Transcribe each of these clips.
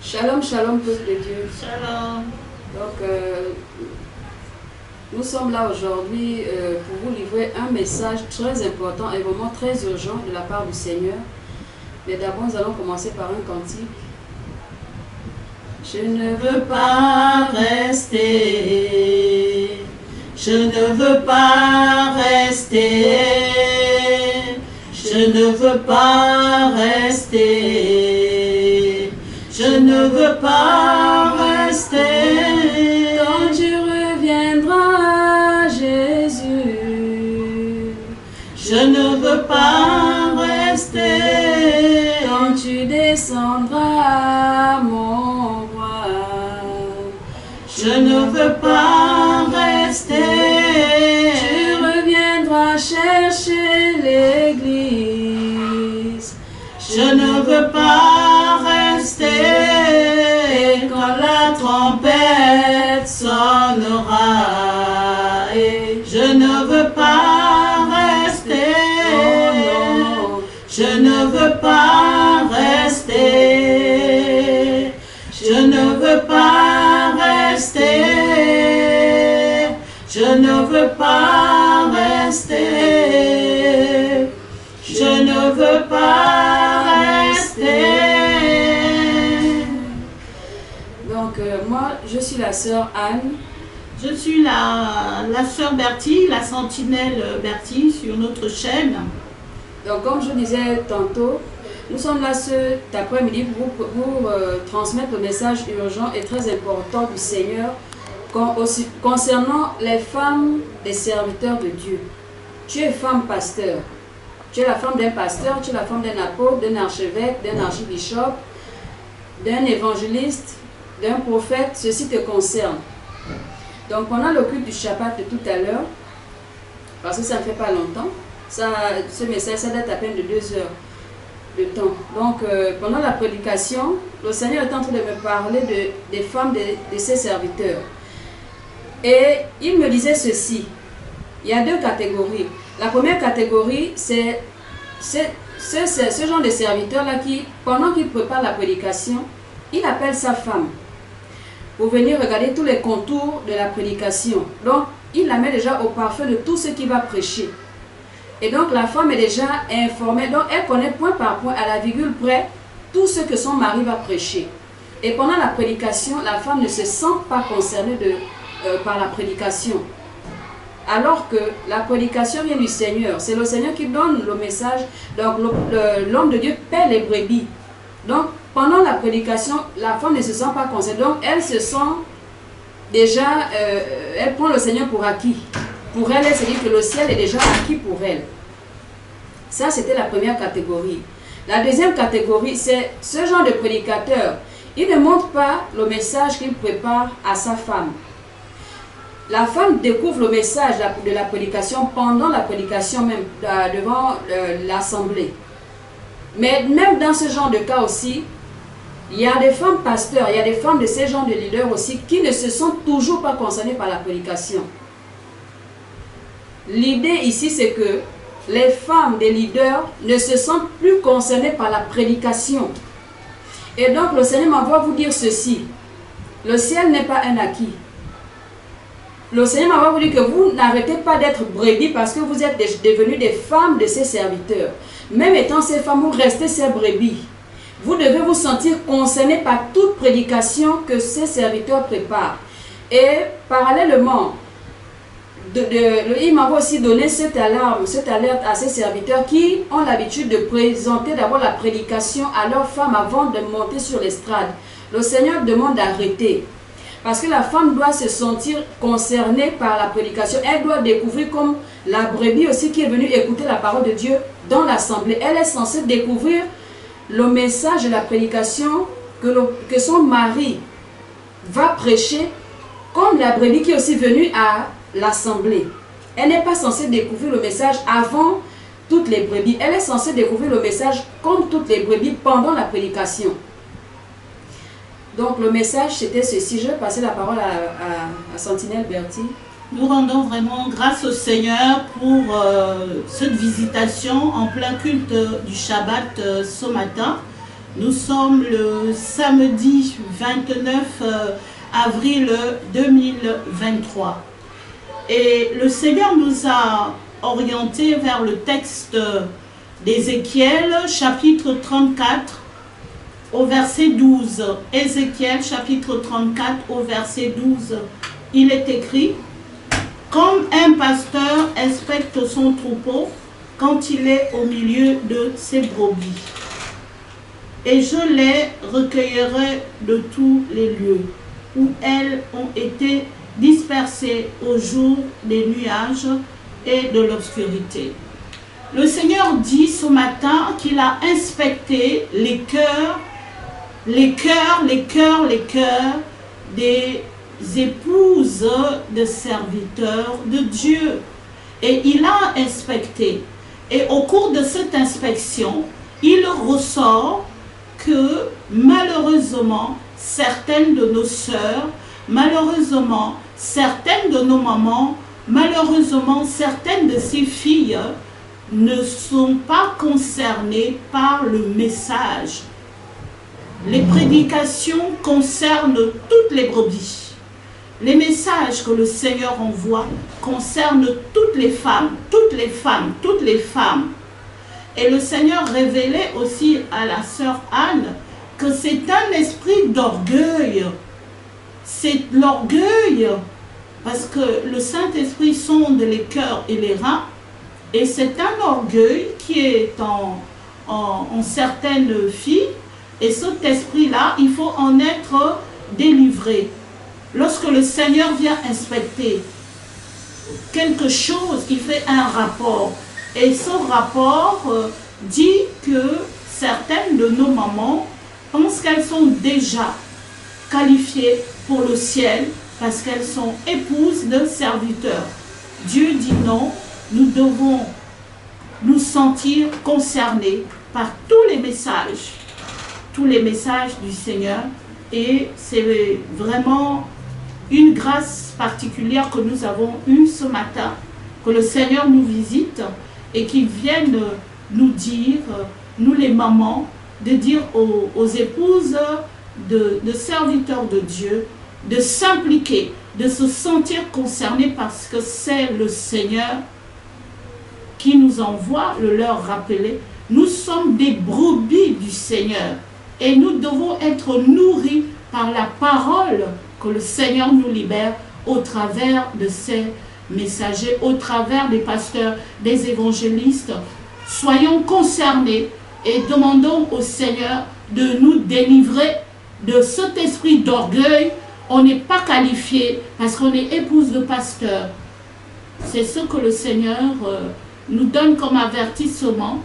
Shalom, shalom, peuple de Dieu. Shalom. Donc, nous sommes là aujourd'hui pour vous livrer un message très important et vraiment très urgent de la part du Seigneur. Mais d'abord, nous allons commencer par un cantique. Je ne veux pas rester, je ne veux pas rester, je ne veux pas rester, je ne veux pas rester. Quand tu reviendras, Jésus, je ne veux pas rester. Quand tu descendras, mon roi, je ne veux pas rester. Tu reviendras chercher l'église. Je ne veux pas rester. Et quand la trompette sonnera, et je ne veux pas rester. Oh non, je ne veux pas rester. Je ne veux pas rester. Je ne veux pas rester. Je ne veux pas rester. Donc, moi, je suis la sœur Anne. Je suis la sœur Bertie, la sentinelle Bertie sur notre chaîne. Donc, comme je disais tantôt, nous sommes là cet après-midi pour vous transmettre le message urgent et très important du Seigneur concernant les femmes des serviteurs de Dieu. Tu es femme pasteur. Tu es la femme d'un pasteur, tu es la femme d'un apôtre, d'un archevêque, d'un archibishop, d'un évangéliste, d'un prophète. Ceci te concerne. Donc, pendant le culte du Shabbat de tout à l'heure, parce que ça ne fait pas longtemps, ce message, ça date à peine de 2 heures de temps. Donc, pendant la prédication, le Seigneur est en train de me parler des femmes de ses serviteurs. Et il me disait ceci. Il y a 2 catégories. La première catégorie, c'est ce genre de serviteur-là qui, pendant qu'il prépare la prédication, il appelle sa femme pour venir regarder tous les contours de la prédication. Donc, il la met déjà au parfum de tout ce qu'il va prêcher. Et donc, la femme est déjà informée. Donc, elle connaît point par point, à la virgule près, tout ce que son mari va prêcher. Et pendant la prédication, la femme ne se sent pas concernée par la prédication. Alors que la prédication vient du Seigneur. C'est le Seigneur qui donne le message. Donc, l'homme de Dieu paie les brebis. Donc, pendant la prédication, la femme ne se sent pas concernée. Donc, elle se sent déjà, elle prend le Seigneur pour acquis. Pour elle, elle se dit que le ciel est déjà acquis pour elle. Ça, c'était la première catégorie. La deuxième catégorie, c'est ce genre de prédicateur. Il ne montre pas le message qu'il prépare à sa femme. La femme découvre le message de la prédication pendant la prédication même, devant l'assemblée. Mais même dans ce genre de cas aussi, il y a des femmes pasteurs, il y a des femmes de ces genres de leaders aussi qui ne se sont toujours pas concernées par la prédication. L'idée ici, c'est que les femmes des leaders ne se sentent plus concernées par la prédication. Et donc, le Seigneur m'envoie vous dire ceci. Le ciel n'est pas un acquis. Le Seigneur m'envoie vous dire que vous n'arrêtez pas d'être brebis parce que vous êtes devenus des femmes de ses serviteurs. Même étant ces femmes, vous restez ces brebis. Vous devez vous sentir concernés par toute prédication que ces serviteurs préparent. Et parallèlement, il m'avait aussi donné cette alerte à ces serviteurs qui ont l'habitude de présenter d'abord la prédication à leurs femmes avant de monter sur l'estrade. Le Seigneur demande d'arrêter. Parce que la femme doit se sentir concernée par la prédication. Elle doit découvrir comme la brebis aussi qui est venue écouter la parole de Dieu dans l'assemblée. Elle est censée découvrir le message de la prédication que son mari va prêcher comme la brebis qui est aussi venue à l'assemblée. Elle n'est pas censée découvrir le message avant toutes les brebis. Elle est censée découvrir le message comme toutes les brebis pendant la prédication. Donc le message c'était ceci. Je vais passer la parole à Sentinelle Bertie. Nous rendons vraiment grâce au Seigneur pour cette visitation en plein culte du Shabbat ce matin. Nous sommes le samedi 29 avril 2023. Et le Seigneur nous a orientés vers le texte d'Ézéchiel, chapitre 34, au verset 12. Ézéchiel, chapitre 34, au verset 12. Il est écrit: comme un pasteur inspecte son troupeau quand il est au milieu de ses brebis. Et je les recueillerai de tous les lieux où elles ont été dispersées au jour des nuages et de l'obscurité. Le Seigneur dit ce matin qu'il a inspecté les cœurs des épouses de serviteurs de Dieu. Et il a inspecté. Et au cours de cette inspection, il ressort que malheureusement, certaines de nos sœurs, malheureusement, certaines de nos mamans, malheureusement, certaines de ces filles ne sont pas concernées par le message. Les prédications concernent toutes les brebis. Les messages que le Seigneur envoie concernent toutes les femmes, toutes les femmes, toutes les femmes. Et le Seigneur révélait aussi à la sœur Anne que c'est un esprit d'orgueil. C'est l'orgueil, parce que le Saint-Esprit sonde les cœurs et les reins, et c'est un orgueil qui est en certaines filles, et cet esprit-là, il faut en être délivré. Lorsque le Seigneur vient inspecter quelque chose, il fait un rapport. Et ce rapport dit que certaines de nos mamans pensent qu'elles sont déjà qualifiées pour le ciel parce qu'elles sont épouses de serviteurs. Dieu dit non, nous devons nous sentir concernés par tous les messages du Seigneur. Et c'est vraiment une grâce particulière que nous avons eue ce matin, que le Seigneur nous visite et qu'il vienne nous dire, nous les mamans, de dire aux épouses de serviteurs de Dieu, de s'impliquer, de se sentir concernées parce que c'est le Seigneur qui nous envoie, le leur rappeler. Nous sommes des brebis du Seigneur et nous devons être nourris par la parole que le Seigneur nous libère au travers de ses messagers, au travers des pasteurs, des évangélistes. Soyons concernés et demandons au Seigneur de nous délivrer de cet esprit d'orgueil. On n'est pas qualifié parce qu'on est épouse de pasteur. C'est ce que le Seigneur nous donne comme avertissement.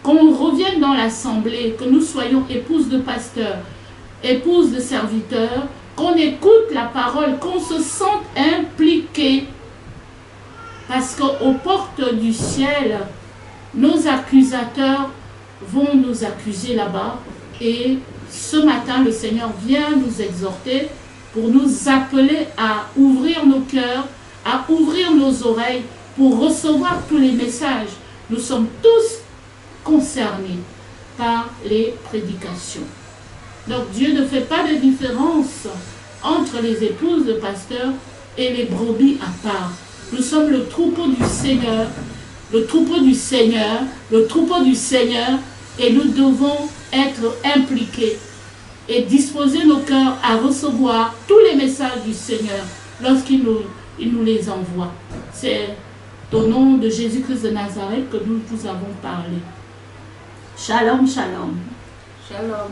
Qu'on revienne dans l'assemblée, que nous soyons épouses de pasteurs, épouses de serviteurs, qu'on écoute la parole, qu'on se sente impliqué. Parce qu'aux portes du ciel, nos accusateurs vont nous accuser là-bas. Et ce matin, le Seigneur vient nous exhorter pour nous appeler à ouvrir nos cœurs, à ouvrir nos oreilles pour recevoir tous les messages. Nous sommes tous concernés par les prédications. Donc Dieu ne fait pas de différence entre les épouses de pasteurs et les brebis à part. Nous sommes le troupeau du Seigneur, le troupeau du Seigneur, le troupeau du Seigneur, et nous devons être impliqués et disposer nos cœurs à recevoir tous les messages du Seigneur lorsqu'il nous les envoie. C'est au nom de Jésus-Christ de Nazareth que nous vous avons parlé. Shalom, shalom. Shalom.